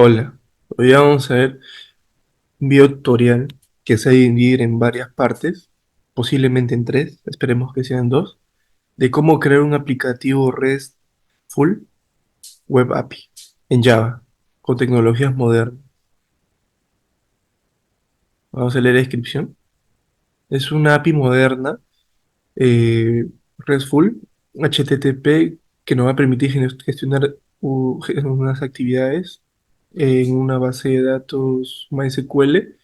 Hola, hoy vamos a ver un video tutorial que se va a dividir en varias partes, posiblemente en tres, esperemos que sean dos, de cómo crear un aplicativo RESTful Web API en Java con tecnologías modernas. Vamos a leer la descripción. Es una API moderna, eh, RESTful, HTTP, que nos va a permitir gestionar unas actividades en una base de datos MySQL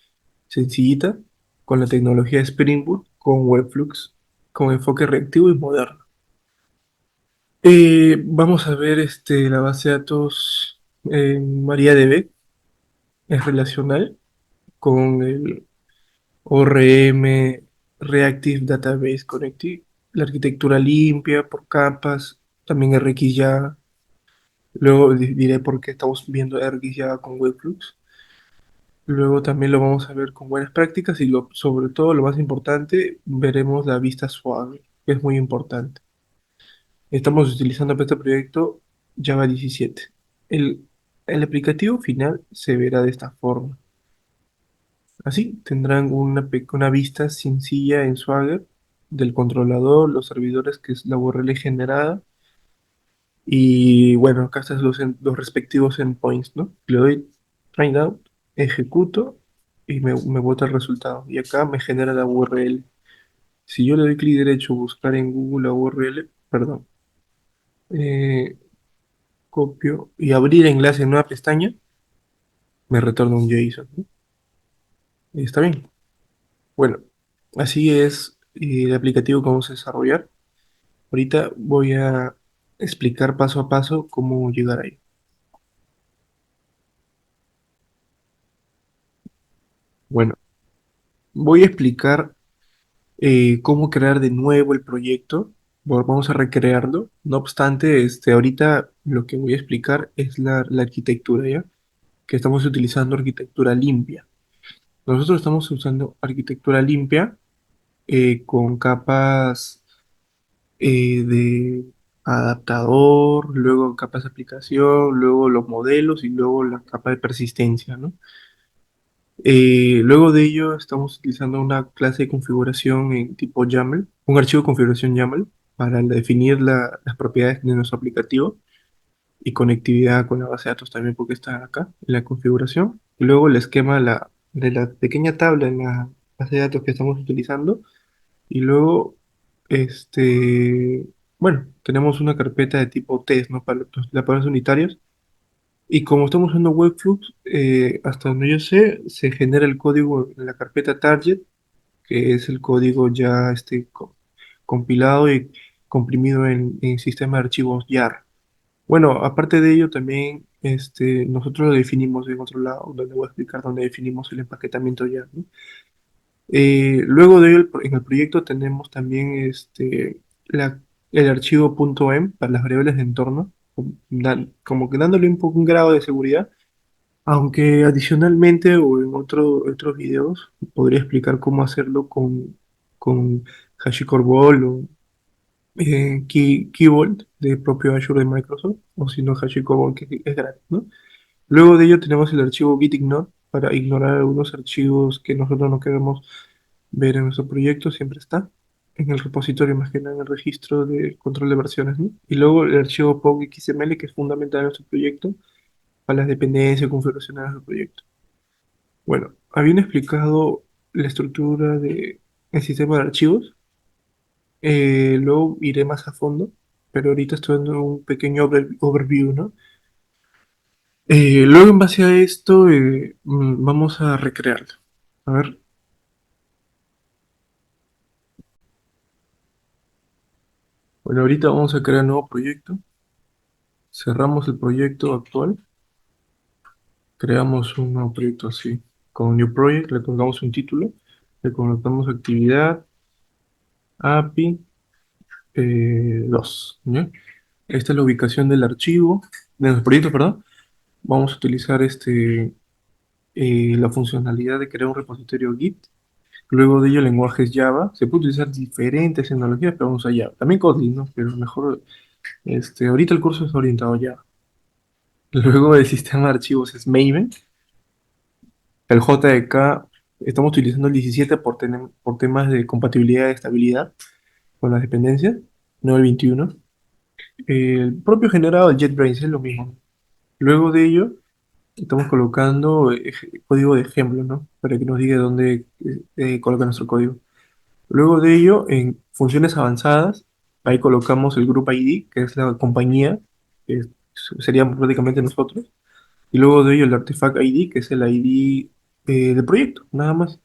sencillita, con la tecnología Spring Boot, con Webflux, con enfoque reactivo y moderno. Vamos a ver la base de datos MariaDB, es relacional con el ORM, Reactive Database Connected, la arquitectura limpia por capas, también RxJava. Luego diré por qué estamos viendo RxJava con Webflux. Luego también lo vamos a ver con buenas prácticas y sobre todo lo más importante, veremos la vista suave, que es muy importante. Estamos utilizando para este proyecto Java 17. El, el aplicativo final se verá de esta forma. Así tendrán una vista sencilla en Swagger del controlador, los servidores que es la URL generada y bueno, acá están los respectivos endpoints, ¿no? Le doy find out, ejecuto y me bota el resultado. Y acá me genera la URL. Si yo le doy clic derecho, buscar en Google la URL, perdón, eh, copio y abrir enlace en nueva pestaña, me retorna un JSON, ¿no? Y está bien. Bueno, así es el aplicativo que vamos a desarrollar. Ahorita voy a explicar paso a paso cómo llegar ahí. Bueno, voy a explicar cómo crear de nuevo el proyecto. Bueno, vamos a recrearlo. No obstante, ahorita lo que voy a explicar es la arquitectura, ¿ya? Que estamos utilizando arquitectura limpia. Nosotros estamos usando arquitectura limpia con capas de adaptador, luego capas de aplicación, luego los modelos y luego la capa de persistencia, ¿no? Luego de ello estamos utilizando una clase de configuración en tipo YAML, un archivo de configuración YAML para definir las propiedades de nuestro aplicativo y conectividad con la base de datos también porque está acá en la configuración. Y luego el esquema de la pequeña tabla en la base de datos que estamos utilizando. Y luego, bueno, tenemos una carpeta de tipo test, ¿no? Para los parámetros unitarios. Y como estamos usando Webflux, hasta donde yo sé, se genera el código en la carpeta target, que es el código ya compilado y comprimido en sistema de archivos YAR. Bueno, aparte de ello, también nosotros lo definimos en otro lado, donde voy a explicar dónde definimos el empaquetamiento YAR, ¿no? Luego de ello, en el proyecto tenemos también el archivo .env para las variables de entorno, como que dándole un poco un grado de seguridad, aunque adicionalmente o en otros videos podría explicar cómo hacerlo con HashiCorp Ball o Key Vault de propio Azure de Microsoft, o si no HashiCorp Ball que es gratis, ¿no? Luego de ello tenemos el archivo gitignore para ignorar algunos archivos que nosotros no queremos ver en nuestro proyecto, siempre está en el repositorio, más que nada en el registro de control de versiones, ¿no? Y luego el archivo POC.xml, que es fundamental en nuestro proyecto, para las dependencias y configuraciones de nuestro proyecto. Bueno, habiendo explicado la estructura del sistema de archivos, luego iré más a fondo, pero ahorita estoy dando un pequeño overview, ¿no? Luego, en base a esto, vamos a recrearlo. A ver, bueno, ahorita vamos a crear un nuevo proyecto. Cerramos el proyecto actual. Creamos un nuevo proyecto así, con New Project, le colocamos un título, le colocamos actividad API 2, ¿ya? Esta es la ubicación del archivo, de nuestro proyecto, perdón. Vamos a utilizar la funcionalidad de crear un repositorio Git. Luego de ello, lenguajes Java. Se puede utilizar diferentes tecnologías, pero vamos a Java. También Kotlin, ¿no? Pero mejor, ahorita el curso es orientado a Java. Luego el sistema de archivos es Maven. El JDK estamos utilizando el 17 por temas de compatibilidad y estabilidad con las dependencias, no el 21. El propio generado, el JetBrains, es lo mismo. Luego de ello, estamos colocando código de ejemplo, ¿no? Para que nos diga dónde coloca nuestro código. Luego de ello, en funciones avanzadas, ahí colocamos el Group ID, que es la compañía, que seríamos prácticamente nosotros. Y luego de ello el Artifact ID, que es el ID del proyecto, nada más.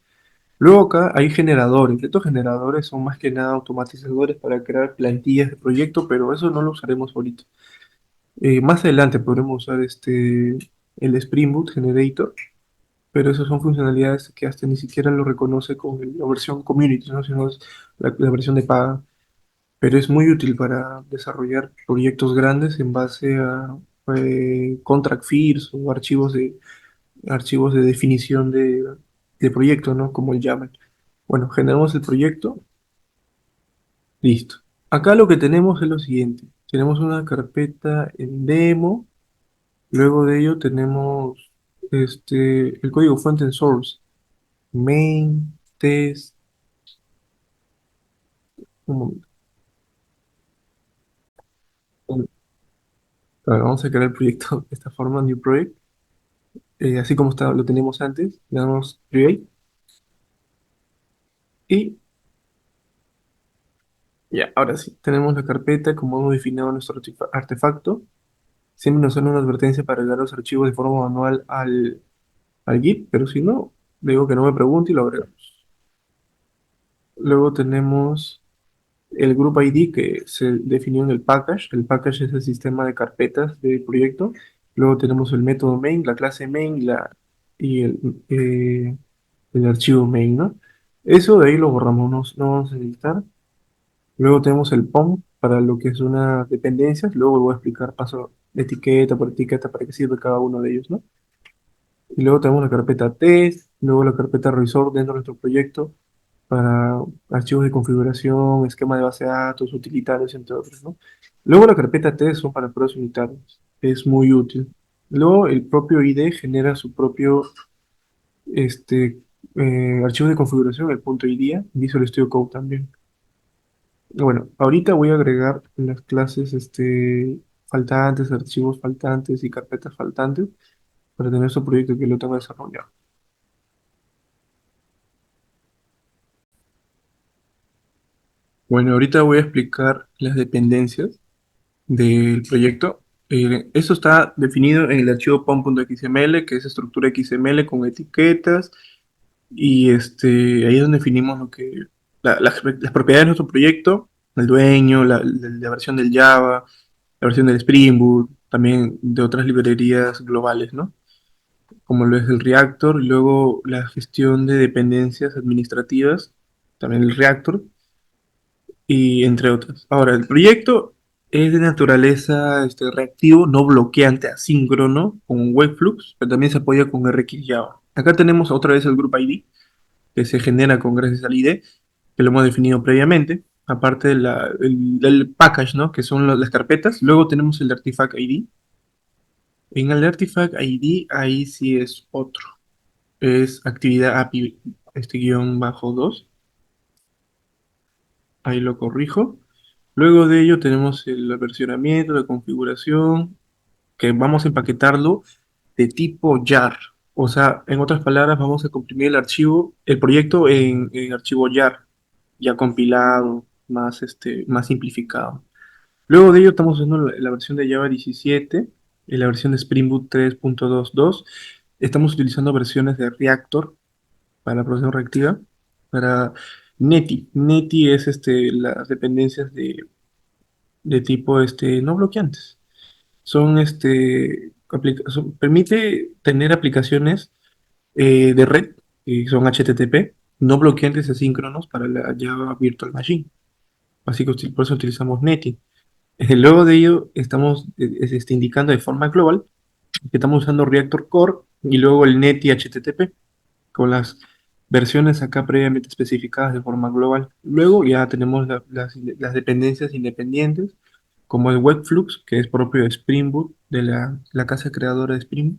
Luego acá hay generadores. Estos generadores son más que nada automatizadores para crear plantillas de proyecto, pero eso no lo usaremos ahorita. Más adelante podremos usar el Spring Boot Generator, pero esas son funcionalidades que hasta ni siquiera lo reconoce con la versión Community, ¿no? Sino es la versión de paga. Pero es muy útil para desarrollar proyectos grandes en base a contract fields o archivos de definición de proyecto, ¿no? Como el YAML. Bueno, generamos el proyecto, listo. Acá lo que tenemos es lo siguiente. Tenemos una carpeta en demo, luego de ello tenemos el código fuente en source, main, test, un momento. Ahora vamos a crear el proyecto de esta forma, new project, así como lo teníamos antes, le damos create y ya, ahora sí, tenemos la carpeta como hemos definido nuestro artefacto. Siempre nos sale una advertencia para agregar los archivos de forma manual al Git, pero si no, le digo que no me pregunte y lo agregamos. Luego tenemos el Group ID que se definió en el package. El package es el sistema de carpetas del proyecto. Luego tenemos el método main, la clase main y el archivo main, ¿no? Eso de ahí lo borramos, no vamos a necesitar. Luego tenemos el POM para lo que es una dependencias. Luego voy a explicar paso etiqueta por etiqueta para qué sirve cada uno de ellos, ¿no? Y luego tenemos la carpeta test, luego la carpeta resort dentro de nuestro proyecto para archivos de configuración, esquema de base de datos, utilitarios, entre otros, ¿no? Luego la carpeta test son para pruebas unitarias, es muy útil. Luego el propio IDE genera su propio archivo de configuración, el punto IDEA, Visual Studio Code también. Bueno, ahorita voy a agregar las clases faltantes, archivos faltantes y carpetas faltantes para tener su proyecto que lo tengo desarrollado. Bueno, ahorita voy a explicar las dependencias del proyecto. Esto está definido en el archivo pom.xml, que es estructura XML con etiquetas, y ahí es donde definimos las propiedades de nuestro proyecto, el dueño, la versión del Java, la versión del Spring Boot, también de otras librerías globales, ¿no? Como lo es el Reactor, y luego la gestión de dependencias administrativas, también el Reactor, y entre otras. Ahora, el proyecto es de naturaleza reactivo, no bloqueante, asíncrono, con Webflux, pero también se apoya con RxJava. Acá tenemos otra vez el Group ID, que se genera con gracias al IDE, que lo hemos definido previamente, aparte del package, ¿no? Que son las carpetas. Luego tenemos el Artifact ID. En el Artifact ID, ahí sí es otro. Es actividad API, guión bajo 2. Ahí lo corrijo. Luego de ello tenemos el versionamiento, la configuración, que vamos a empaquetarlo de tipo jar. O sea, en otras palabras, vamos a comprimir el proyecto en archivo jar, ya compilado, más simplificado. Luego de ello estamos usando la versión de Java 17 y la versión de Spring Boot 3.22. Estamos utilizando versiones de Reactor para la producción reactiva, para Netty. Netty es las dependencias de tipo no bloqueantes. Son permite tener aplicaciones de red que son HTTP, no bloqueantes asíncronos para la Java Virtual Machine. Así que por eso utilizamos Netty. Luego de ello, estamos indicando de forma global que estamos usando Reactor Core y luego el Netty HTTP con las versiones acá previamente especificadas de forma global. Luego ya tenemos las dependencias independientes, como el Webflux, que es propio de Spring Boot, de la casa creadora de Spring,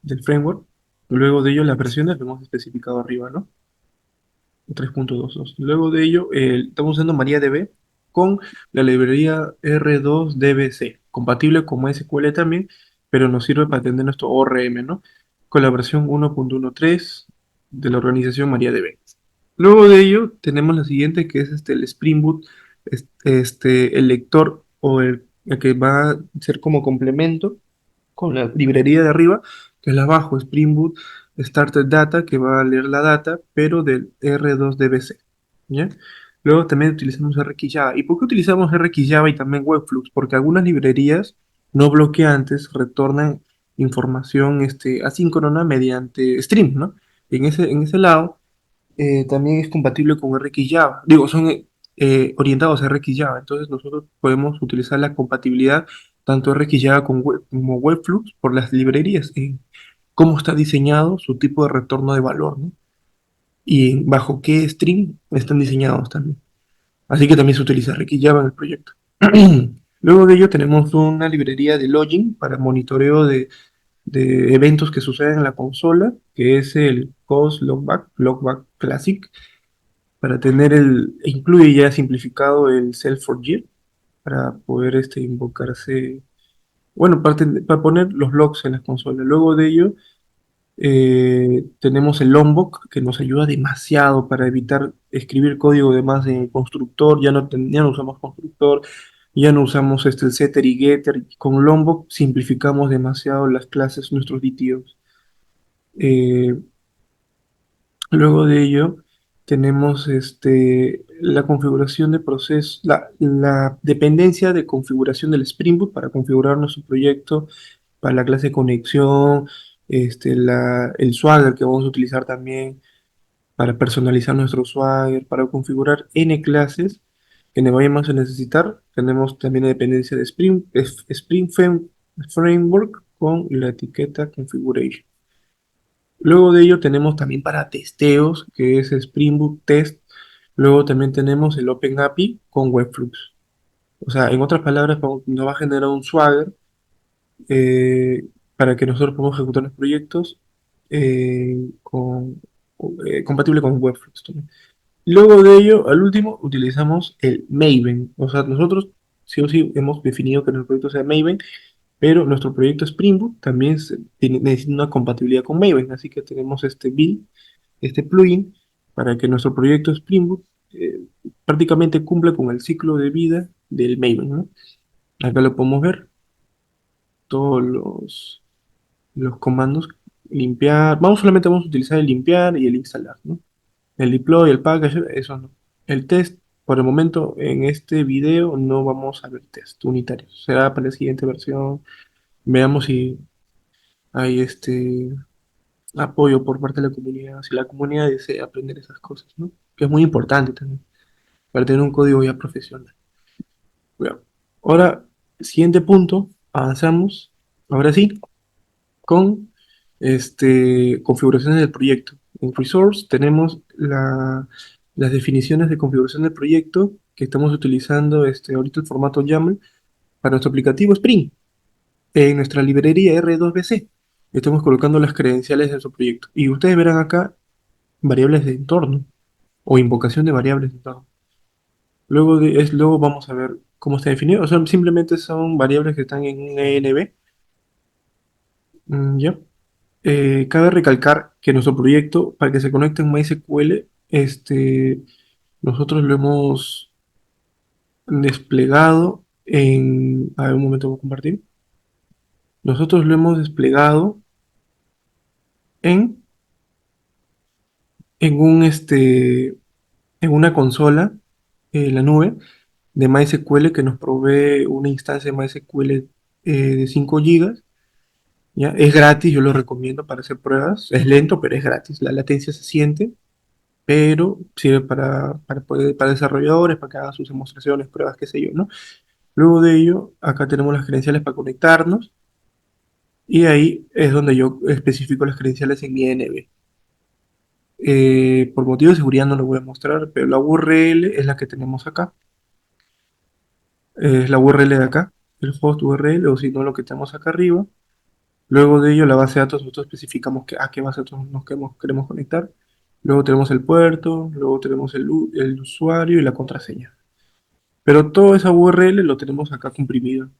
del framework. Luego de ello, las versiones lo hemos especificado arriba, ¿no? 3.22. Luego de ello, estamos usando MariaDB con la librería R2DBC, compatible con MySQL también, pero nos sirve para atender nuestro ORM, ¿no? Con la versión 1.13 de la organización MariaDB. Luego de ello, tenemos la siguiente, que es el Spring Boot, el lector o el que va a ser como complemento con la librería de arriba, que es la abajo, Spring Boot Started Data, que va a leer la data, pero del R2DBC, ¿ya? Luego también utilizamos RxJava. ¿Y por qué utilizamos RxJava y también Webflux? Porque algunas librerías no bloqueantes retornan información asíncrona mediante stream, ¿no? En ese lado también es compatible con RxJava. Digo, son orientados a RxJava. Entonces nosotros podemos utilizar la compatibilidad tanto RxJava como Webflux por las librerías, cómo está diseñado su tipo de retorno de valor, ¿no? Y bajo qué stream están diseñados también. Así que también se utiliza RxJava en el proyecto. Luego de ello tenemos una librería de login para monitoreo de eventos que suceden en la consola, que es el COS Logback Classic para tener incluye ya simplificado el Self-Forget para poder invocarse, bueno, para poner los logs en las consolas. Luego de ello, tenemos el Lombok que nos ayuda demasiado para evitar escribir código de más en constructor, ya no usamos constructor, ya no usamos el setter y getter. Con Lombok simplificamos demasiado las clases, nuestros DTOs. Luego de ello, tenemos la configuración de proceso, la dependencia de configuración del Spring Boot para configurar nuestro proyecto, para la clase de conexión, el Swagger que vamos a utilizar también para personalizar nuestro Swagger, para configurar N clases que ne vayamos a necesitar. Tenemos también la dependencia de Framework con la etiqueta Configuration. Luego de ello tenemos también para testeos, que es Spring Boot Test. Luego también tenemos el Open API con Webflux. O sea, en otras palabras, nos va a generar un Swagger eh, para que nosotros podamos ejecutar los proyectos compatible con Webflux también. Luego de ello, al último, utilizamos el Maven. O sea, nosotros sí o sí hemos definido que nuestro proyecto sea Maven, pero nuestro proyecto Spring Boot también necesita una compatibilidad con Maven. Así que tenemos este build, este plugin, para que nuestro proyecto Spring Boot eh, prácticamente cumpla con el ciclo de vida del Maven, ¿no? Acá lo podemos ver, todos los comandos. Limpiar, vamos a utilizar el limpiar y el instalar, ¿no? El deploy, el package, eso no. El test, por el momento, en este video no vamos a ver test unitarios. Será para la siguiente versión. Veamos si hay apoyo por parte de la comunidad, si la comunidad desea aprender esas cosas, ¿no? Que es muy importante también, para tener un código ya profesional. Bueno, ahora, siguiente punto, avanzamos, ahora sí, con configuraciones del proyecto. En Resource tenemos las definiciones de configuración del proyecto que estamos utilizando ahorita el formato YAML para nuestro aplicativo Spring. En nuestra librería R2BC estamos colocando las credenciales de nuestro proyecto. Y ustedes verán acá variables de entorno o invocación de variables de entorno. Luego vamos a ver cómo está definido. O sea, simplemente son variables que están en un ENV. ¿Ya? Cabe recalcar que nuestro proyecto, para que se conecte en MySQL, nosotros lo hemos desplegado en... A ver, un momento, voy a compartir. Nosotros lo hemos desplegado en, en un, en una consola, en la nube de MySQL que nos provee una instancia de MySQL de 5 gigas. ¿Ya? Es gratis, yo lo recomiendo para hacer pruebas. Es lento, pero es gratis. La latencia se siente, pero sirve para desarrolladores, para que hagan sus demostraciones, pruebas, qué sé yo, ¿no? Luego de ello, acá tenemos las credenciales para conectarnos y ahí es donde yo especifico las credenciales en mi ENV. Por motivo de seguridad no lo voy a mostrar, pero la URL es la que tenemos acá. Es la URL de acá, el host URL o si no lo que tenemos acá arriba. Luego de ello, la base de datos, nosotros especificamos a qué base de datos nos queremos conectar. Luego tenemos el puerto, luego tenemos el usuario y la contraseña. Pero toda esa URL lo tenemos acá comprimido,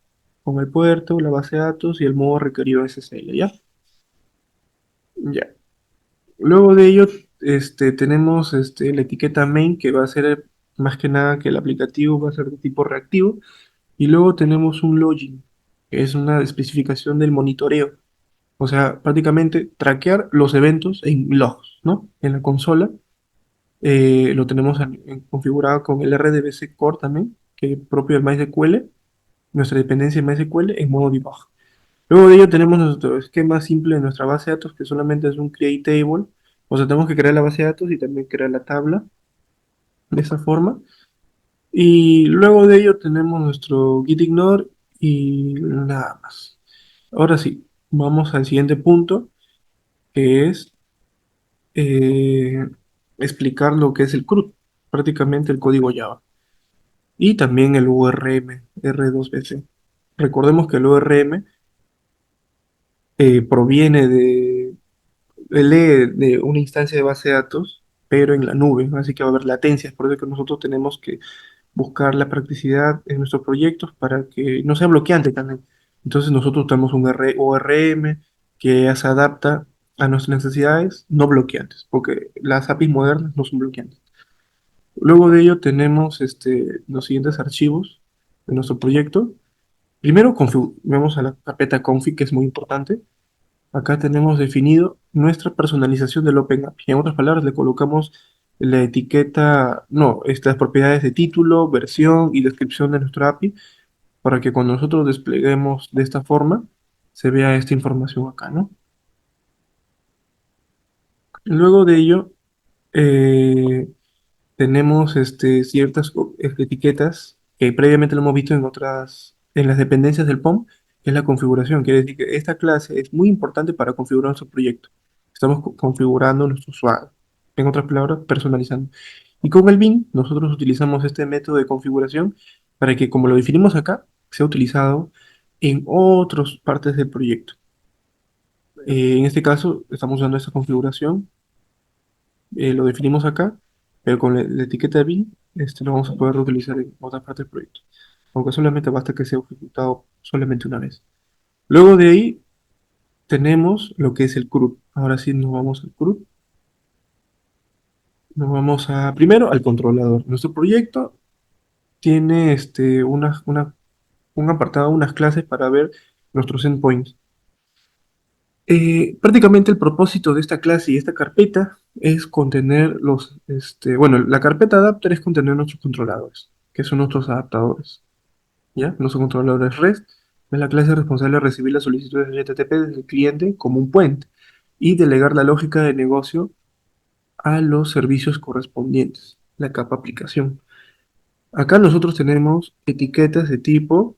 con el puerto, la base de datos y el modo requerido SSL, ¿ya? Ya. Luego de ello, tenemos la etiqueta main que va a ser más que nada que el aplicativo va a ser de tipo reactivo. Y luego tenemos un login, que es una especificación del monitoreo. O sea, prácticamente traquear los eventos en logs, ¿no? En la consola lo tenemos configurado con el RDBC Core también, que es propio del MySQL, nuestra dependencia de MySQL en modo debug. Luego de ello tenemos nuestro esquema simple de nuestra base de datos, que solamente es un create table. O sea, tenemos que crear la base de datos y también crear la tabla de esa forma. Y luego de ello tenemos nuestro git ignore y nada más. Ahora sí, vamos al siguiente punto, que es eh, explicar lo que es el CRUD, prácticamente el código Java. Y también el ORM, R2BC. Recordemos que el ORM proviene lee de una instancia de base de datos, pero en la nube, ¿no? Así que va a haber latencias, por eso que nosotros tenemos que buscar la practicidad en nuestros proyectos para que no sea bloqueante también. Entonces nosotros tenemos un ORM que se adapta a nuestras necesidades, no bloqueantes, porque las APIs modernas no son bloqueantes. Luego de ello tenemos los siguientes archivos de nuestro proyecto. Primero vamos a la carpeta config, que es muy importante. Acá tenemos definido nuestra personalización del OpenAPI. En otras palabras, le colocamos la etiqueta, no, estas propiedades de título, versión y descripción de nuestro API para que cuando nosotros despleguemos de esta forma se vea esta información acá, ¿no? Luego de ello, eh, tenemos ciertas etiquetas que previamente lo hemos visto en en las dependencias del POM, que es la configuración. Quiere decir que esta clase es muy importante para configurar nuestro proyecto. Estamos configurando nuestro usuario. En otras palabras, personalizando. Y con el bin, nosotros utilizamos este método de configuración para que, como lo definimos acá, sea utilizado en otras partes del proyecto. En este caso, estamos usando esta configuración lo definimos acá, pero con la etiqueta de bin, lo vamos a poder reutilizar en otras partes del proyecto. Aunque solamente basta que sea ejecutado solamente una vez. Luego de ahí tenemos lo que es el CRUD. Ahora sí nos vamos al CRUD. Nos vamos primero al controlador. Nuestro proyecto tiene un apartado, unas clases para ver nuestros endpoints. Prácticamente el propósito de esta clase y esta carpeta es contener bueno, la carpeta adapter es contener nuestros controladores, que son nuestros adaptadores, ¿ya? Nuestros controladores REST es la clase responsable de recibir las solicitudes de HTTP desde el cliente como un puente y delegar la lógica de negocio a los servicios correspondientes, la capa aplicación. Acá nosotros tenemos etiquetas de tipo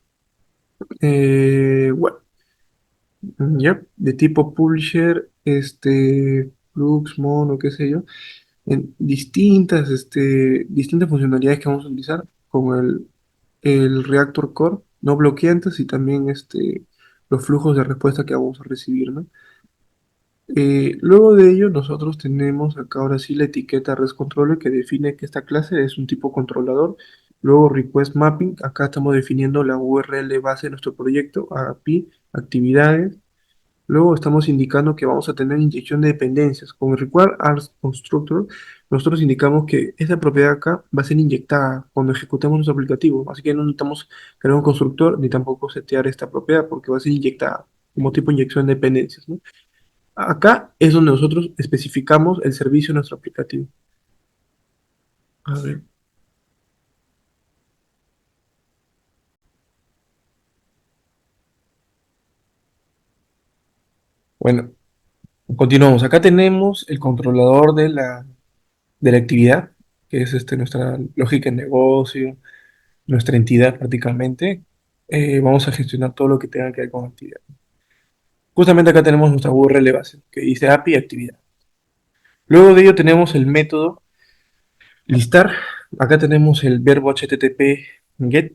web, ¿ya? De tipo publisher, Flux, Mono, qué sé yo, en distintas funcionalidades que vamos a utilizar, como el Reactor Core, no bloqueantes y también los flujos de respuesta que vamos a recibir, ¿no? Luego de ello, nosotros tenemos acá ahora sí la etiqueta REST Controller que define que esta clase es un tipo controlador. Luego Request Mapping, acá estamos definiendo la URL base de nuestro proyecto, API, actividades. Luego estamos indicando que vamos a tener inyección de dependencias. Con el require as constructor, nosotros indicamos que esta propiedad acá va a ser inyectada cuando ejecutemos nuestro aplicativo. Así que no necesitamos crear un constructor ni tampoco setear esta propiedad porque va a ser inyectada como tipo inyección de dependencias, ¿no? Acá es donde nosotros especificamos el servicio de nuestro aplicativo. A ver. Bueno, continuamos. Acá tenemos el controlador de la actividad, que es nuestra lógica de negocio, nuestra entidad prácticamente, vamos a gestionar todo lo que tenga que ver con actividad. Justamente acá tenemos nuestra URL base, que dice API actividad. Luego de ello tenemos el método listar. Acá tenemos el verbo HTTP get.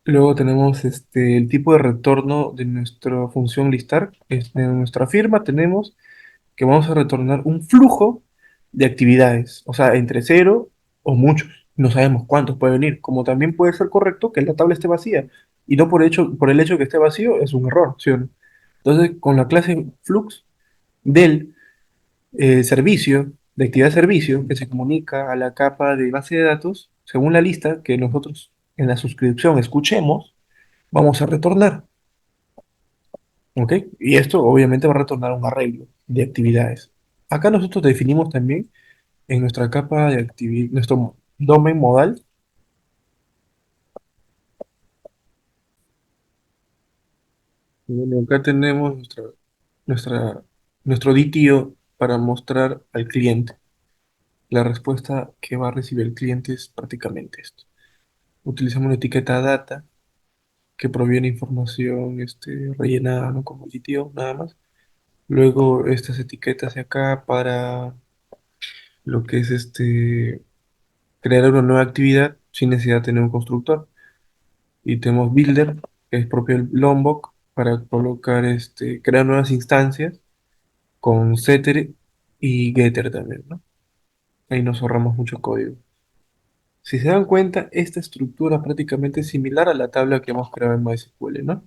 Luego tenemos el tipo de retorno de nuestra función listar. En nuestra firma tenemos que vamos a retornar un flujo de actividades, o sea, entre cero o muchos. No sabemos cuántos puede venir. Como también puede ser correcto que la tabla esté vacía. Y no por el hecho que esté vacío es un error, ¿sí o no? Entonces, con la clase flux del servicio, de actividad de servicio, que se comunica a la capa de base de datos, según la lista que nosotros en la suscripción escuchemos, vamos a retornar. ¿Ok? Y esto obviamente va a retornar un arreglo de actividades. Acá nosotros definimos también en nuestra capa de actividad, nuestro domain modal. Bueno, acá tenemos nuestra, nuestro DTO para mostrar al cliente. La respuesta que va a recibir el cliente es prácticamente esto. Utilizamos una etiqueta data que proviene información rellenada, ¿no? Como DTO, nada más. Luego estas etiquetas de acá para lo que es crear una nueva actividad sin necesidad de tener un constructor. Y tenemos Builder, que es propio del Lombok, para colocar, crear nuevas instancias con Setter y Getter también, ¿no? Ahí nos ahorramos mucho código. Si se dan cuenta, esta estructura prácticamente es similar a la tabla que hemos creado en MySQL, ¿no?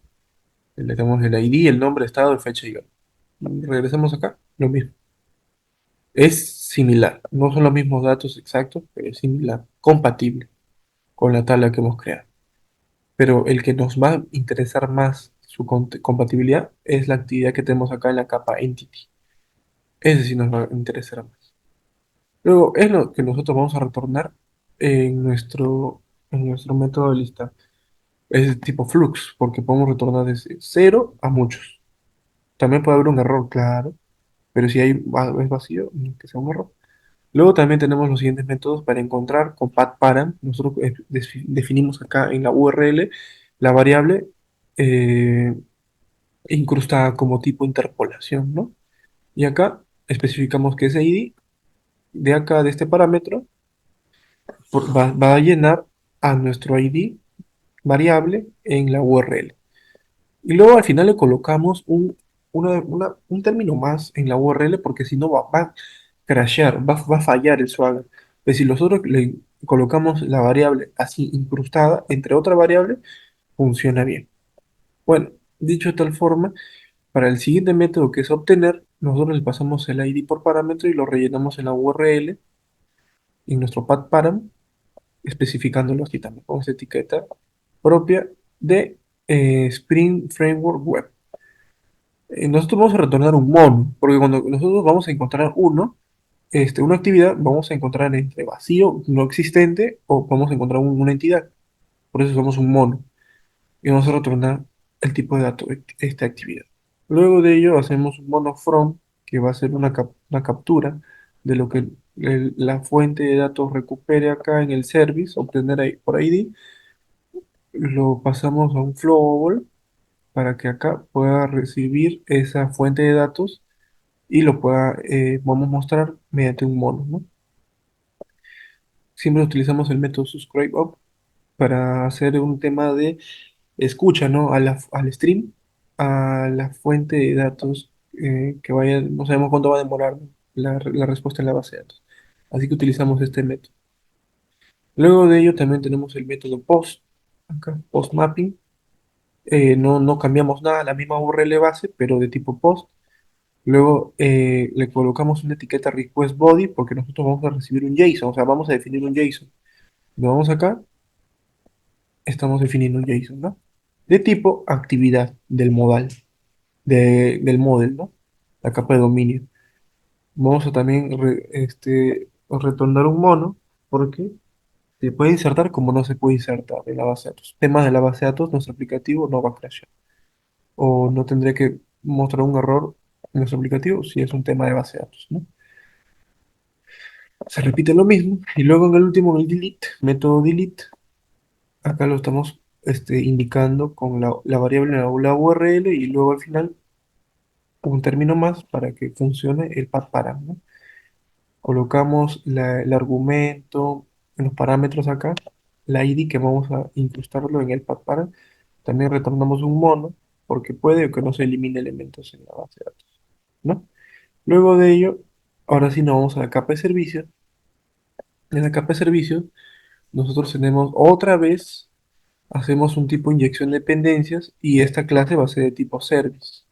Le damos el ID, el nombre, estado y fecha y hora. Regresamos acá, lo mismo. Es similar, no son los mismos datos exactos, pero es similar, compatible con la tabla que hemos creado. Pero el que nos va a interesar más su compatibilidad es la actividad que tenemos acá en la capa Entity. Ese sí nos va a interesar más. Luego, es lo que nosotros vamos a retornar en nuestro método de lista. Es de tipo flux, porque podemos retornar desde cero a muchos. También puede haber un error, claro, pero si es vacío, no que sea un error. Luego también tenemos los siguientes métodos para encontrar con param. Nosotros definimos acá en la URL la variable eh, incrustada como tipo interpolación, ¿no? Y acá especificamos que ese ID de acá, de este parámetro, va a llenar a nuestro ID variable en la URL. Y luego al final le colocamos un término más en la URL porque si no va a crashear, va a fallar el Swagger. Pues si nosotros le colocamos la variable así incrustada entre otra variable, funciona bien. Bueno, dicho de tal forma, para el siguiente método que es obtener, nosotros le pasamos el ID por parámetro y lo rellenamos en la URL, en nuestro path param, especificándolo así también con esa etiqueta propia de Spring Framework Web. Nosotros vamos a retornar un mono, porque cuando nosotros vamos a encontrar una actividad, vamos a encontrar entre vacío, no existente, o vamos a encontrar una entidad. Por eso somos un mono. Y vamos a retornar el tipo de dato de esta actividad. Luego de ello hacemos un mono from, que va a ser una captura de lo que la fuente de datos recupere acá en el service, obtener ahí, por ID, lo pasamos a un flowable para que acá pueda recibir esa fuente de datos y lo vamos a mostrar mediante un mono, ¿no? Siempre utilizamos el método subscribe up para hacer un tema de escucha, ¿no? Al stream, a la fuente de datos que vaya, no sabemos cuánto va a demorar, ¿no? La respuesta en la base de datos. Así que utilizamos este método. Luego de ello también tenemos el método post, acá, post mapping. No cambiamos nada, la misma URL base, pero de tipo post. Luego le colocamos una etiqueta request body porque nosotros vamos a recibir un JSON, o sea, vamos a definir un JSON. Nos vamos acá, estamos definiendo un JSON, ¿no? De tipo actividad del modal, del model, ¿no? La capa de dominio. Vamos a también retornar un mono porque se puede insertar como no se puede insertar en la base de datos. Temas de la base de datos, nuestro aplicativo no va a crashear. O no tendría que mostrar un error en nuestro aplicativo si es un tema de base de datos, ¿no? Se repite lo mismo. Y luego en el último, en el delete, método delete, acá lo estamos indicando con la variable en la URL y luego al final un término más para que funcione el path param, ¿no? Colocamos el argumento en los parámetros acá la ID que vamos a incrustarlo en el pattern. También retornamos un mono, porque puede que no se elimine elementos en la base de datos, ¿no? Luego de ello, ahora sí nos vamos a la capa de servicios. En la capa de servicios, nosotros tenemos otra vez, hacemos un tipo de inyección de dependencias y esta clase va a ser de tipo service,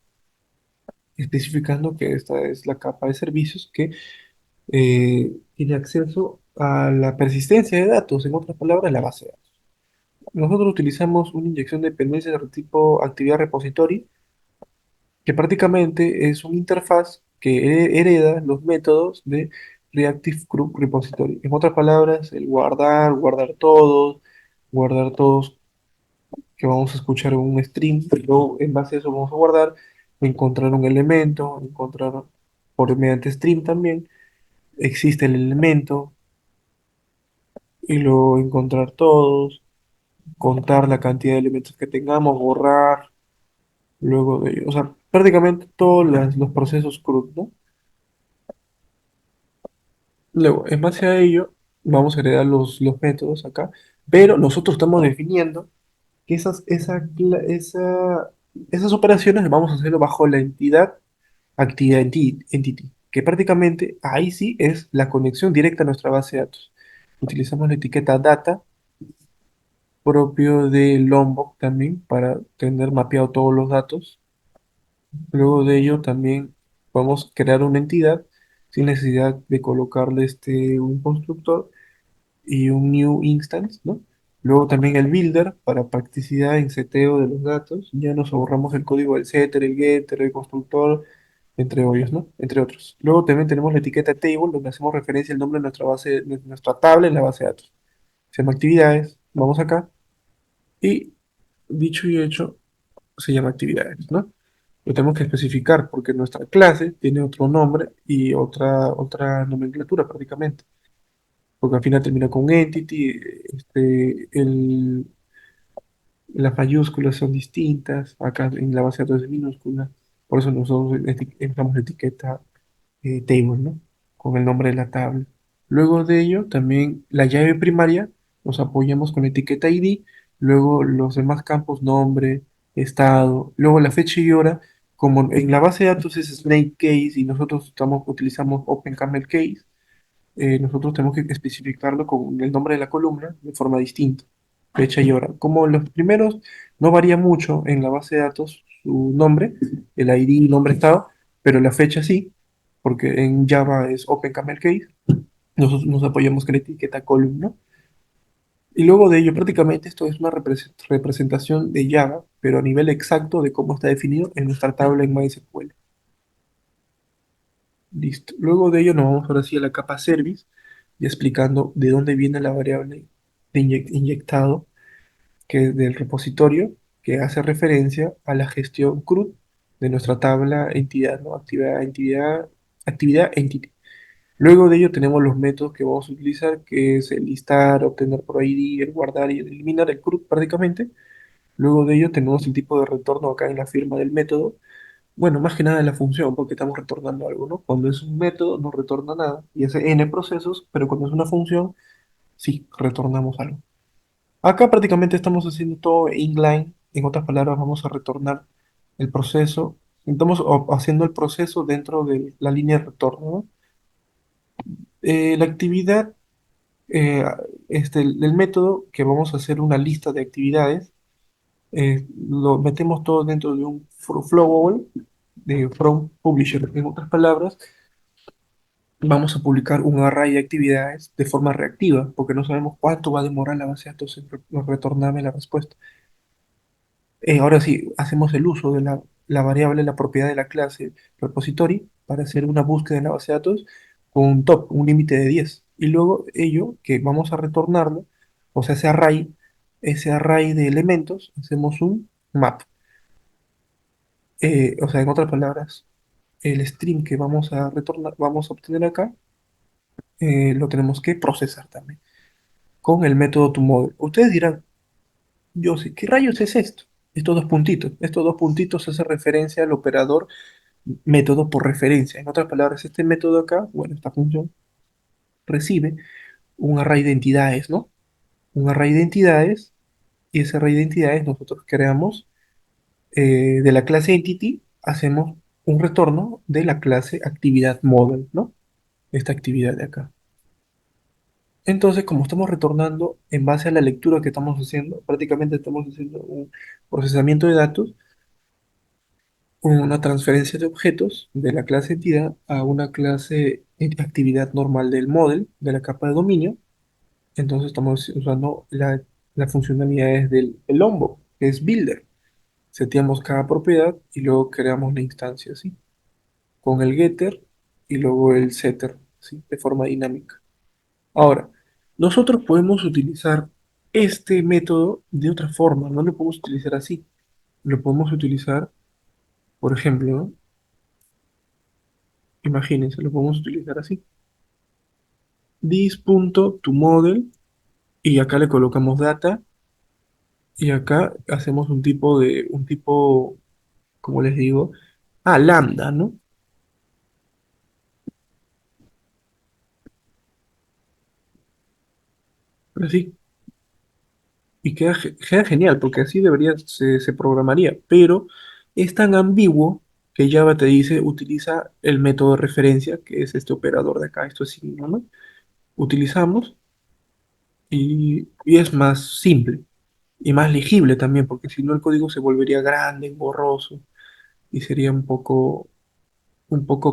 especificando que esta es la capa de servicios que tiene acceso a la persistencia de datos, en otras palabras, la base de datos. Nosotros utilizamos una inyección de dependencias de tipo actividad repository, que prácticamente es una interfaz que hereda los métodos de Reactive Group Repository. En otras palabras, el guardar todos que vamos a escuchar en un stream, pero en base a eso vamos a guardar, encontrar un elemento, encontrar por mediante stream también, existe el elemento, y luego encontrar todos, contar la cantidad de elementos que tengamos, borrar, luego de ello. O sea, prácticamente todos los procesos CRUD, ¿no? Luego, en base a ello, vamos a heredar los métodos acá, pero nosotros estamos definiendo que esas operaciones las vamos a hacerlo bajo la entidad actividad entity, que prácticamente ahí sí es la conexión directa a nuestra base de datos. Utilizamos la etiqueta data propio de Lombok también para tener mapeado todos los datos. Luego de ello también podemos crear una entidad sin necesidad de colocarle un constructor y un new instance, ¿no? Luego también el builder para practicidad en seteo de los datos. Ya nos ahorramos el código del setter, el getter, el constructor, entre ellos, ¿no? Entre otros. Luego también tenemos la etiqueta table donde hacemos referencia al nombre de nuestra base, de nuestra tabla en la base de datos. Se llama actividades. Vamos acá. Y dicho y hecho, se llama actividades, ¿no? Lo tenemos que especificar porque nuestra clase tiene otro nombre y otra nomenclatura prácticamente. Porque al final termina con entity, las mayúsculas son distintas, acá en la base de datos es minúscula, por eso nosotros usamos la etiqueta table, ¿no? Con el nombre de la tabla. Luego de ello, también la llave primaria nos apoyamos con la etiqueta ID, luego los demás campos, nombre, estado, luego la fecha y hora, como en la base de datos es Snake Case y nosotros utilizamos OpenCaml Case, nosotros tenemos que especificarlo con el nombre de la columna de forma distinta, fecha y hora. Como los primeros no varía mucho en la base de datos su nombre, el ID, nombre, estado, pero la fecha sí, porque en Java es OpenCamelCase, nosotros nos apoyamos con la etiqueta column, ¿no? Y luego de ello, prácticamente esto es una representación de Java, pero a nivel exacto de cómo está definido en nuestra tabla en MySQL. Listo. Luego de ello nos vamos ahora sí a la capa service, y explicando de dónde viene la variable de inyectado, que es del repositorio, que hace referencia a la gestión CRUD de nuestra tabla entidad, ¿no? Actividad entity. Luego de ello tenemos los métodos que vamos a utilizar, que es el listar, obtener por ID, el guardar y el eliminar el CRUD prácticamente. Luego de ello tenemos el tipo de retorno acá en la firma del método, bueno, más que nada la función, porque estamos retornando algo, ¿no? Cuando es un método, no retorna nada y hace n procesos, pero cuando es una función, sí, retornamos algo. Acá prácticamente estamos haciendo todo inline, en otras palabras, vamos a retornar el proceso, estamos haciendo el proceso dentro de la línea de retorno, ¿no? La actividad, eh, del método, que vamos a hacer una lista de actividades, lo metemos todo dentro de un flowable de from publisher. En otras palabras, vamos a publicar un array de actividades de forma reactiva, porque no sabemos cuánto va a demorar la base de datos en retornarme la respuesta. Ahora sí, hacemos el uso de la variable, la propiedad de la clase repository para hacer una búsqueda en la base de datos con un top, un límite de 10. Y luego ello, que vamos a retornarlo, o sea, ese array de elementos, hacemos un map. O sea, en otras palabras, el string que vamos a retornar, vamos a obtener acá, lo tenemos que procesar también con el método toModel. Ustedes dirán, yo sé, ¿qué rayos es esto? Estos dos puntitos hace referencia al operador método por referencia. En otras palabras, este método acá, bueno, esta función recibe un array de entidades, ¿no? un array de entidades y ese array de entidades nosotros creamos de la clase entity, hacemos un retorno de la clase actividad model, ¿no? Esta actividad de acá. Entonces, como estamos retornando en base a la lectura que estamos haciendo, prácticamente estamos haciendo un procesamiento de datos, una transferencia de objetos de la clase entidad a una clase actividad normal del model, de la capa de dominio. Entonces estamos usando las funcionalidades del Lombo, que es Builder. Seteamos cada propiedad y luego creamos la instancia, ¿sí? Con el getter y luego el setter, ¿sí? De forma dinámica. Ahora, nosotros podemos utilizar este método de otra forma, no lo podemos utilizar así. Lo podemos utilizar, por ejemplo, ¿no? Imagínense, lo podemos utilizar así. This.toModel y acá le colocamos data y acá hacemos un tipo, como les digo, lambda, ¿no? Pero sí, y queda genial, porque así se programaría, pero es tan ambiguo que Java te dice, utiliza el método de referencia, que es este operador de acá, esto es signo, ¿no? Utilizamos y es más simple y más legible también, porque si no el código se volvería grande, borroso, y sería un poco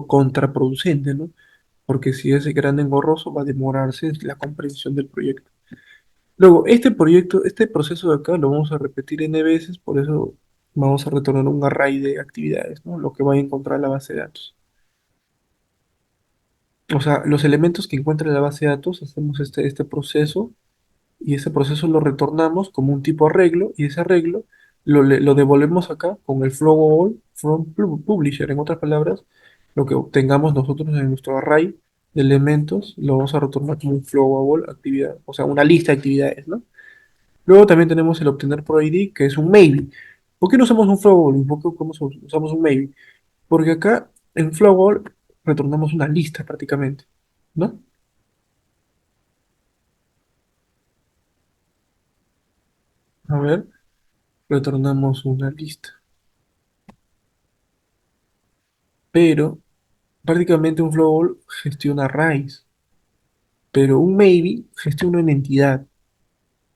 contraproducente, ¿no? Porque si es grande, engorroso, va a demorarse la comprensión del proyecto. Luego, este proyecto, este proceso de acá lo vamos a repetir n veces, por eso vamos a retornar un array de actividades, ¿no? Lo que va a encontrar la base de datos. O sea, los elementos que encuentra la base de datos, hacemos este proceso y ese proceso lo retornamos como un tipo arreglo y ese arreglo lo devolvemos acá con el flow all from publisher. En otras palabras, lo que obtengamos nosotros en nuestro array de elementos lo vamos a retornar como un flow all actividad, o sea, una lista de actividades, ¿no? Luego también tenemos el obtener por ID, que es un maybe. ¿Por qué no usamos un flowable? ¿Por qué usamos un maybe? Porque acá en flowable retornamos una lista prácticamente, ¿no? A ver, retornamos una lista. Pero prácticamente un flowable gestiona arrays, pero un maybe gestiona una entidad.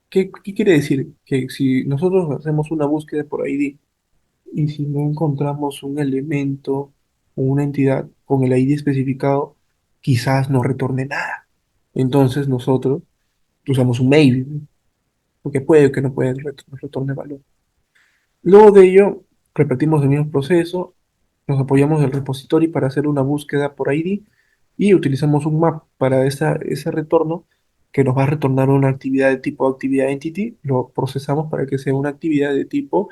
¿Qué quiere decir? Que si nosotros hacemos una búsqueda por ID y si no encontramos un elemento o una entidad con el ID especificado, quizás no retorne nada. Entonces nosotros usamos un maybe, ¿no? Porque puede que no puede nos retorne valor. Luego de ello, repetimos el mismo proceso, nos apoyamos del repository para hacer una búsqueda por ID y utilizamos un map para ese retorno que nos va a retornar una actividad de tipo actividad entity, lo procesamos para que sea una actividad de tipo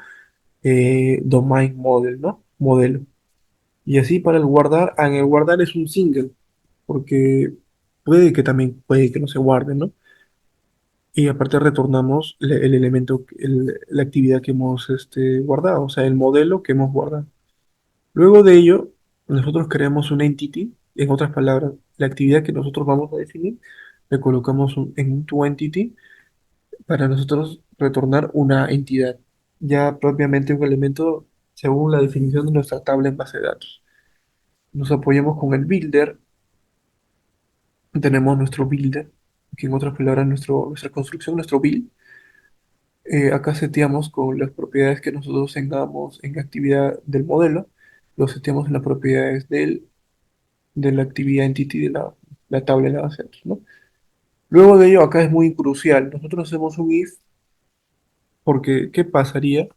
domain model, ¿no? Modelo. Y así para el guardar, en el guardar es un single, porque puede que no se guarde, ¿no? Y aparte retornamos el elemento, la actividad que hemos guardado, o sea, el modelo que hemos guardado. Luego de ello, nosotros creamos una entity, en otras palabras, la actividad que nosotros vamos a definir, le colocamos en un toEntity para nosotros retornar una entidad, ya propiamente un elemento según la definición de nuestra tabla en base de datos. Nos apoyamos con el builder, tenemos nuestro builder, que en otras palabras nuestra construcción, nuestro build. Acá seteamos con las propiedades que nosotros tengamos en la actividad del modelo, lo seteamos en las propiedades de la actividad entity de la tabla de la base de datos, ¿no? Luego de ello, acá es muy crucial. Nosotros hacemos un if porque ¿qué pasaría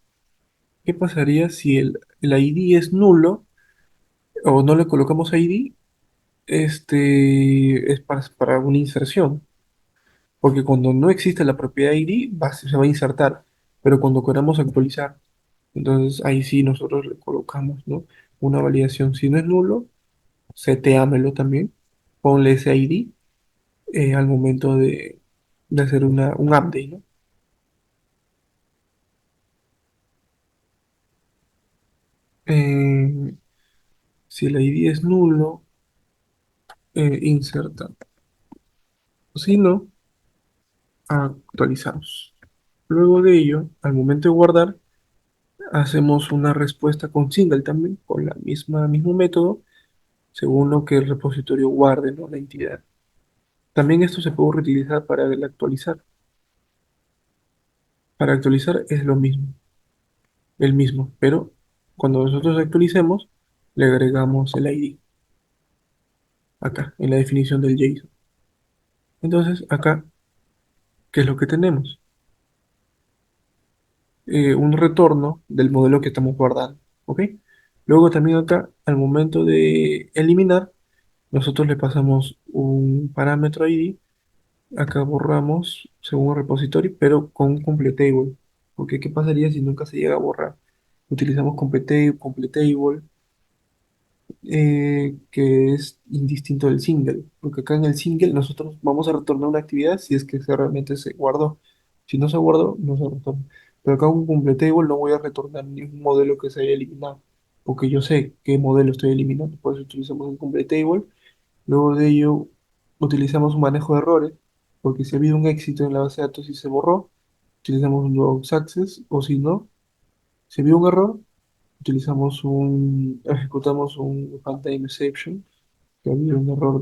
si el ID es nulo o no le colocamos ID? Es para una inserción. Porque cuando no existe la propiedad ID, se va a insertar. Pero cuando queramos actualizar, entonces ahí sí nosotros le colocamos, ¿no? Una validación. Si no es nulo, seteámelo también. Ponle ese ID al momento de hacer un update, ¿no? Eh, si el ID es nulo, inserta. Si no, actualizamos. Luego de ello, al momento de guardar, hacemos una respuesta con single también, con la mismo método, según lo que el repositorio guarde, ¿no? La entidad. También esto se puede reutilizar para el actualizar. Para actualizar es lo mismo, el mismo, pero cuando nosotros actualicemos, le agregamos el ID acá, en la definición del JSON. Entonces, acá, ¿qué es lo que tenemos? Un retorno del modelo que estamos guardando, ¿ok? Luego también acá, al momento de eliminar, nosotros le pasamos un parámetro ID. Acá borramos según el repositorio, pero con un completable. Porque ¿qué pasaría si nunca se llega a borrar? Utilizamos completable, que es indistinto del single. Porque acá en el single nosotros vamos a retornar una actividad si es que realmente se guardó. Si no se guardó, no se retorna. Pero acá en un completable no voy a retornar ningún modelo que se haya eliminado. Porque yo sé qué modelo estoy eliminando. Por eso utilizamos un completable. Luego de ello, utilizamos un manejo de errores, porque si ha habido un éxito en la base de datos y se borró, utilizamos un logs access, o si no, si ha habido un error, ejecutamos un runtime exception, que ha habido un error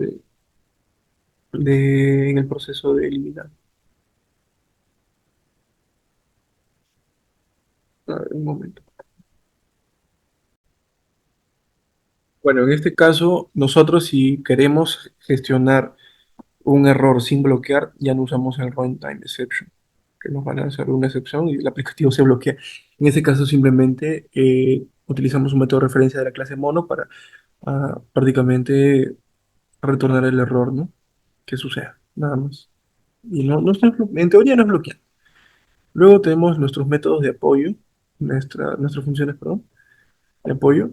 en el proceso de eliminar. A ver, un momento. Bueno, en este caso, nosotros si queremos gestionar un error sin bloquear, ya no usamos el runtime exception, que nos van a hacer una excepción y el aplicativo se bloquea. En ese caso simplemente utilizamos un método de referencia de la clase mono para prácticamente retornar el error, ¿no? Que suceda, nada más. Y en teoría no es bloquear. Luego tenemos nuestros métodos de apoyo, nuestras funciones, perdón, de apoyo,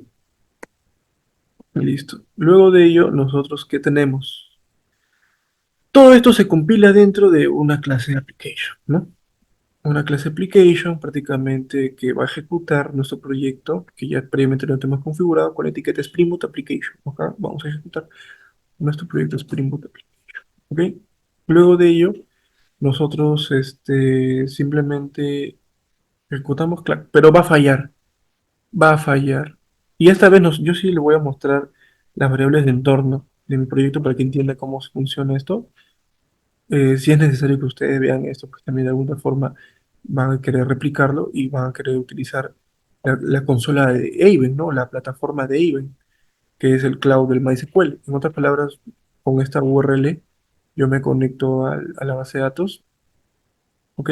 y listo. Luego de ello, nosotros, ¿qué tenemos? Todo esto se compila dentro de una clase de application, ¿no? Una clase application prácticamente que va a ejecutar nuestro proyecto que ya previamente lo tenemos configurado con la etiqueta Spring Boot Application. Acá vamos a ejecutar nuestro proyecto Spring Boot Application. ¿Ok? Luego de ello, nosotros simplemente ejecutamos, claro, pero va a fallar. Y esta vez yo sí le voy a mostrar las variables de entorno de mi proyecto para que entienda cómo funciona esto. Si es necesario que ustedes vean esto, pues también de alguna forma van a querer replicarlo y van a querer utilizar la consola de Haven, ¿no? La plataforma de Haven, que es el cloud del MySQL. En otras palabras, con esta URL yo me conecto a la base de datos, ¿ok?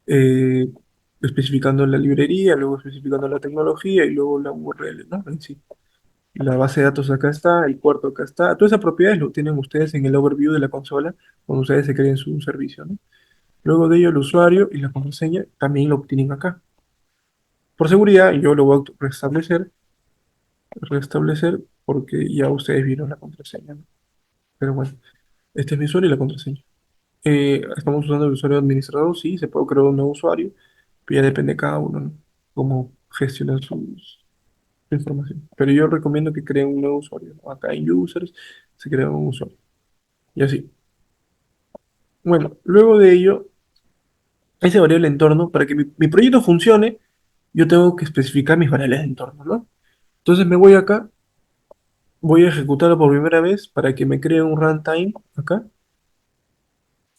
Eh, especificando la librería, luego especificando la tecnología y luego la URL, ¿no? En sí. La base de datos acá está, el puerto acá está. Todas esas propiedades lo tienen ustedes en el overview de la consola cuando ustedes se creen su servicio, ¿no? Luego de ello, el usuario y la contraseña también lo obtienen acá. Por seguridad, yo lo voy a restablecer porque ya ustedes vieron la contraseña, ¿no? Pero bueno, este es mi usuario y la contraseña. Estamos usando el usuario administrador, sí, se puede crear un nuevo usuario, pero ya depende de cada uno, ¿no? Cómo gestionar su información. Pero yo recomiendo que creen un nuevo usuario, ¿no? Acá en users se crea un usuario. Y así. Bueno, luego de ello, ese variable entorno, para que mi proyecto funcione, yo tengo que especificar mis variables de entorno, ¿no? Entonces me voy acá, voy a ejecutarlo por primera vez para que me cree un runtime acá,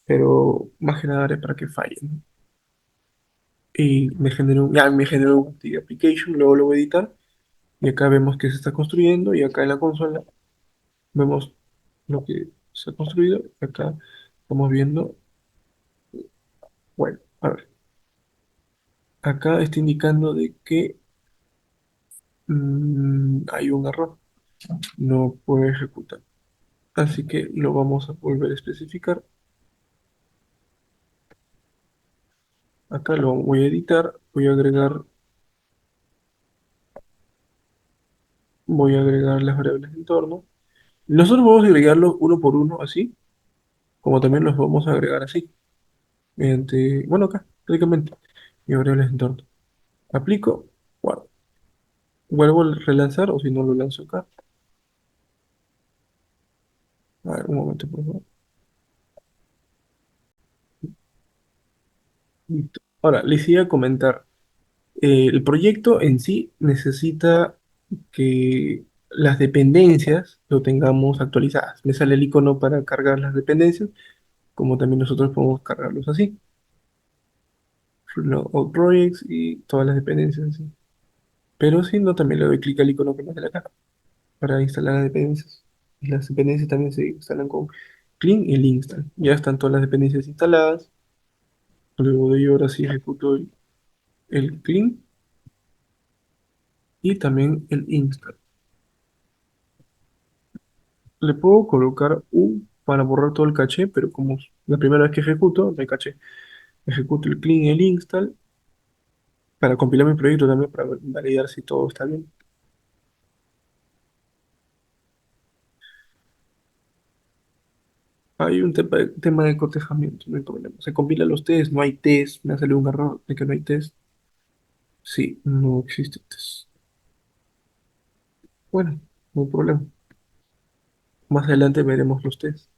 pero más que nada es para que falle, ¿no? Y me generó un active application, luego lo voy a editar y acá vemos que se está construyendo y acá en la consola vemos lo que se ha construido. Acá estamos viendo, bueno, a ver, acá está indicando de que hay un error, no puede ejecutar. Así que lo vamos a volver a especificar. Acá lo voy a editar, voy a agregar las variables de entorno. Nosotros vamos a agregarlos uno por uno, así, como también los vamos a agregar así, mediante, bueno, acá, prácticamente, y variables de entorno. Aplico, guardo. Vuelvo a relanzar, o si no lo lanzo acá. A ver, un momento, por favor. Listo. Ahora, les iba a comentar, el proyecto en sí necesita que las dependencias lo tengamos actualizadas. Me sale el icono para cargar las dependencias, como también nosotros podemos cargarlos así. All projects y todas las dependencias así. Pero si no, también le doy clic al icono que me sale acá para instalar las dependencias. Y las dependencias también se instalan con clean y el install. Ya están todas las dependencias instaladas. Luego de ello, ahora sí ejecuto el clean y también el install. Le puedo colocar U para borrar todo el caché, pero como es la primera vez que ejecuto, no hay caché. Ejecuto el clean y el install para compilar mi proyecto también, para validar si todo está bien. Hay un tema de cotejamiento, no hay problema. Se compilan los test, no hay test, me ha salido un error de que no hay test. Sí, no existe test. Bueno, no hay problema. Más adelante veremos los tests.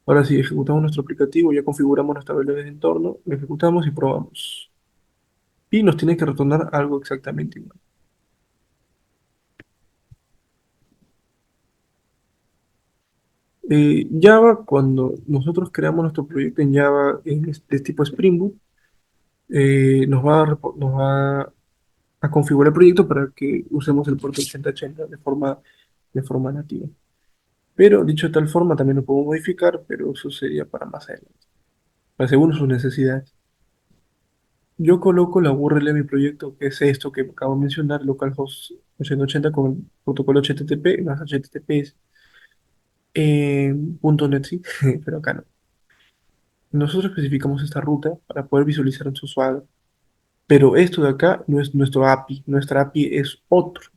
Ahora sí, ejecutamos nuestro aplicativo, ya configuramos nuestra variable de entorno, lo ejecutamos y probamos. Y nos tiene que retornar algo exactamente igual. Java, cuando nosotros creamos nuestro proyecto en Java en este tipo Spring Boot, nos va a configurar el proyecto para que usemos el puerto 8080 de forma nativa. Pero dicho de tal forma, también lo puedo modificar, pero eso sería para más adelante, para según sus necesidades. Yo coloco la URL de mi proyecto, que es esto que acabo de mencionar, localhost 8080 con el protocolo HTTP más HTTPS, punto .NET, sí, pero acá no. Nosotros especificamos esta ruta para poder visualizar en su Swagger, pero esto de acá no es nuestro API, nuestra API es otro,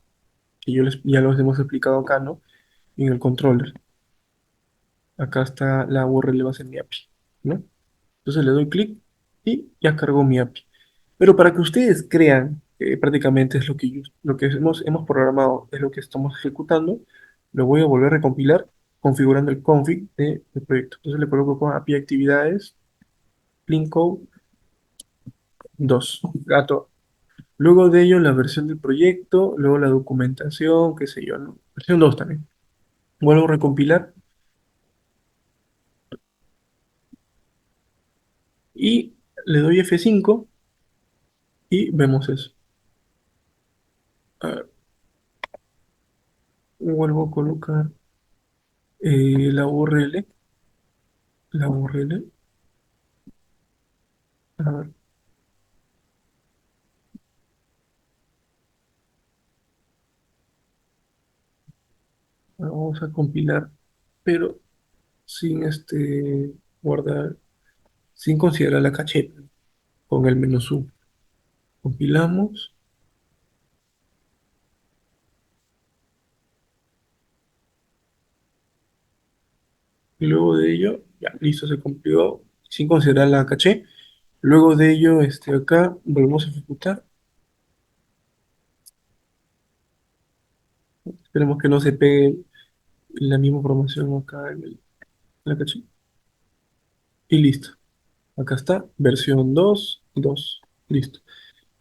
que ya los hemos explicado acá, ¿no? En el controller. Acá está la URL base de mi API, ¿no? Entonces le doy clic y ya cargó mi API. Pero para que ustedes crean que prácticamente es lo que hemos programado, es lo que estamos ejecutando, lo voy a volver a recompilar configurando el config del proyecto. Entonces le coloco con API actividades, clean code 2 gato. Luego de ello la versión del proyecto, luego la documentación, qué sé yo, ¿no? Versión 2 también. Vuelvo a recompilar y le doy F5 y vemos eso. A ver, vuelvo a colocar la URL, la URL. A ver, vamos a compilar, pero sin guardar, sin considerar la cacheta, con el menú sub. Compilamos, y luego de ello, ya, listo, se compiló, sin considerar la caché. Luego de ello, acá volvemos a ejecutar. Esperemos que no se pegue la misma información acá en la caché. Y listo. Acá está, versión 2.2. Listo.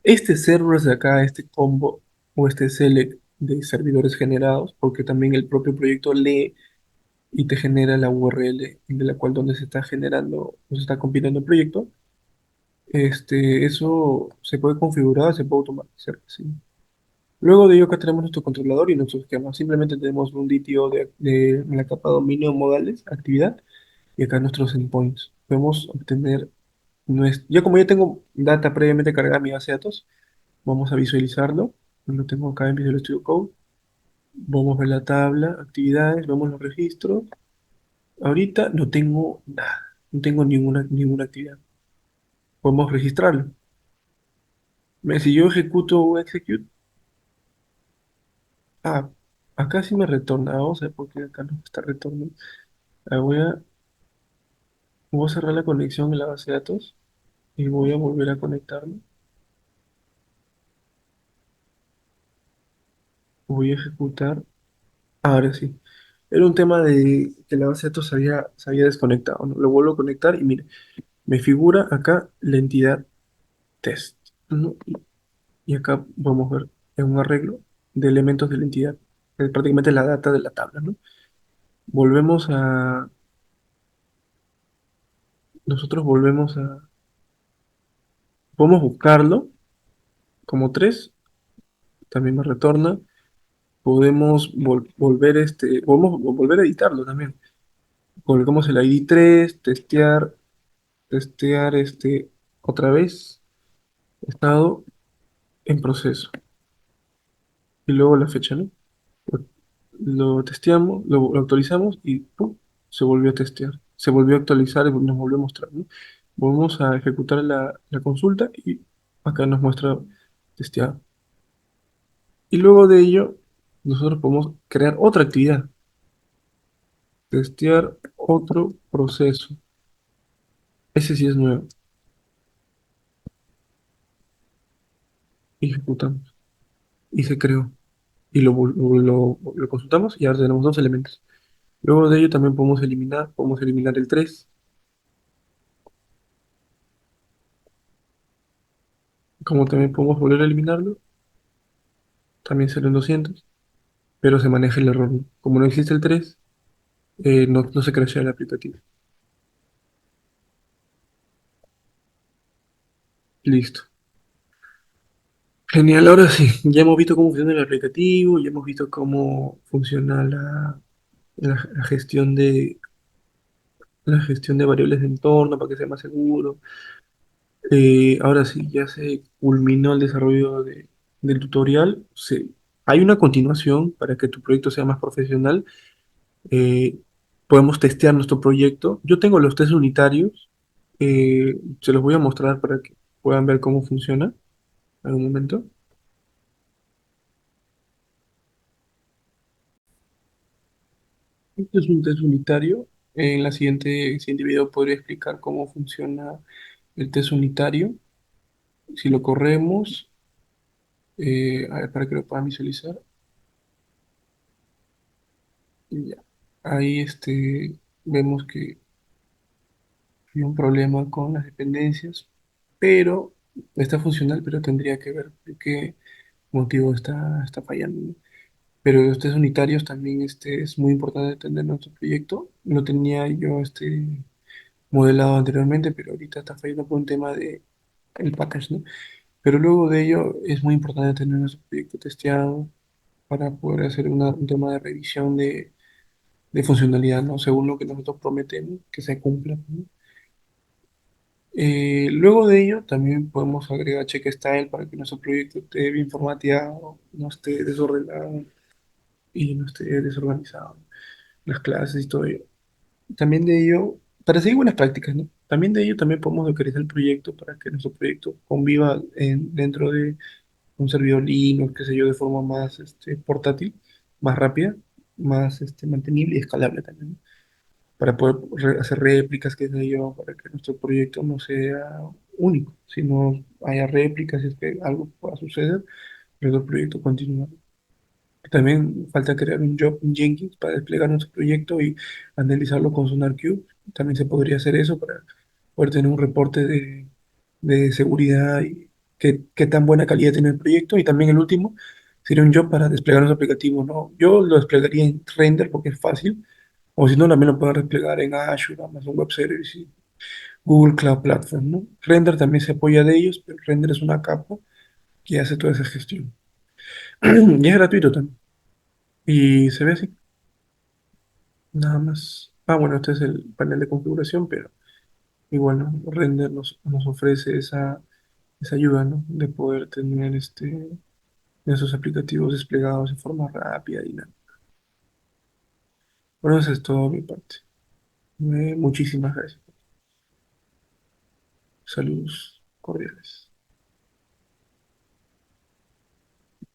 Este server de acá, este combo o este select de servidores generados, porque también el propio proyecto lee y te genera la URL de la cual donde se está generando o se está compilando el proyecto. Eso se puede configurar, se puede automatizar, ¿sí? Luego de ello acá tenemos nuestro controlador y nuestro esquema. Simplemente tenemos un DTO de la capa dominio modales, actividad, y acá nuestros endpoints. Podemos obtener ya como ya tengo data previamente cargada en mi base de datos, vamos a visualizarlo. Lo tengo acá en Visual Studio Code. Vamos a ver la tabla, actividades, vemos los registros. Ahorita no tengo nada, no tengo ninguna actividad. Podemos registrarlo. Si yo ejecuto un execute, ah, acá sí me retorna. Vamos a ver por qué acá no me está retornando. Ah, voy a cerrar la conexión en la base de datos y voy a volver a conectarme. Voy a ejecutar. Ahora sí. Era un tema de que la base de datos se había desconectado, ¿no? Lo vuelvo a conectar y mire, me figura acá la entidad. test, ¿no? Y acá vamos a ver en un arreglo de elementos de la entidad, es prácticamente la data de la tabla, ¿no? Volvemos a, nosotros volvemos a, podemos buscarlo como tres, también me retorna, podemos volver podemos volver a editarlo también. Colocamos el ID 3, testear otra vez, estado en proceso. Y luego la fecha, ¿no? Lo, lo testeamos, lo actualizamos y ¡pum! Se volvió a testear. Se volvió a actualizar y nos volvió a mostrar, ¿no? Volvemos a ejecutar la consulta y acá nos muestra testeado. Y luego de ello, nosotros podemos crear otra actividad, testear otro proceso. Ese sí es nuevo. Y ejecutamos. Y se creó. Y lo consultamos y ahora tenemos dos elementos. Luego de ello también podemos eliminar el 3 como también podemos volver a eliminarlo, también salen 200 pero se maneja el error, ¿no? Como no existe el 3 no se crashea el aplicativo. Listo. Genial, ahora sí, ya hemos visto cómo funciona el aplicativo, ya hemos visto cómo funciona la gestión la gestión de variables de entorno para que sea más seguro. Ahora sí, ya se culminó el desarrollo del tutorial. Hay una continuación para que tu proyecto sea más profesional. Eh, Podemos testear nuestro proyecto. Yo tengo los test unitarios. Se los voy a mostrar para que puedan ver cómo funciona en algún momento. Este es un test unitario. En siguiente video podría explicar cómo funciona el test unitario. Si lo corremos, a ver, para que lo puedan visualizar. Y ya. Ahí vemos que hay un problema con las dependencias, pero está funcional, pero tendría que ver por qué motivo está fallando, ¿no? Pero los test unitarios también es muy importante tener en nuestro proyecto. Lo tenía yo modelado anteriormente, pero ahorita está fallando por un tema de el package, ¿no? Pero luego de ello es muy importante tener nuestro proyecto testeado para poder hacer un tema de revisión de funcionalidad, ¿no? Según lo que nosotros prometemos que se cumpla, ¿no? Luego de ello, también podemos agregar check style para que nuestro proyecto esté bien formateado, no esté desordenado y no esté desorganizado. Las clases y todo ello. También de ello, para seguir buenas prácticas, ¿no? También de ello también podemos localizar el proyecto para que nuestro proyecto conviva dentro de un servidor Linux, qué sé yo, de forma más portátil, más rápida, más mantenible y escalable también, ¿no? Para poder hacer réplicas, qué sé yo, para que nuestro proyecto no sea único, sino haya réplicas y es que algo pueda suceder, pero el proyecto continúa. También falta crear un job en Jenkins para desplegar nuestro proyecto y analizarlo con SonarQube. También se podría hacer eso para poder tener un reporte de seguridad y qué tan buena calidad tiene el proyecto. Y también el último sería un job para desplegar nuestro aplicativo, ¿no? Yo lo desplegaría en Render porque es fácil, o si no, también lo puedo desplegar en Azure, Amazon Web Services y Google Cloud Platform, ¿no? Render también se apoya de ellos, pero Render es una capa que hace toda esa gestión. Y es gratuito también. Y se ve así. Nada más. Ah, bueno, este es el panel de configuración, pero igual, ¿no? Render nos ofrece esa ayuda, ¿no? De poder tener esos aplicativos desplegados de forma rápida y dinámica. Bueno, eso es todo de mi parte. Muchísimas gracias. Saludos cordiales.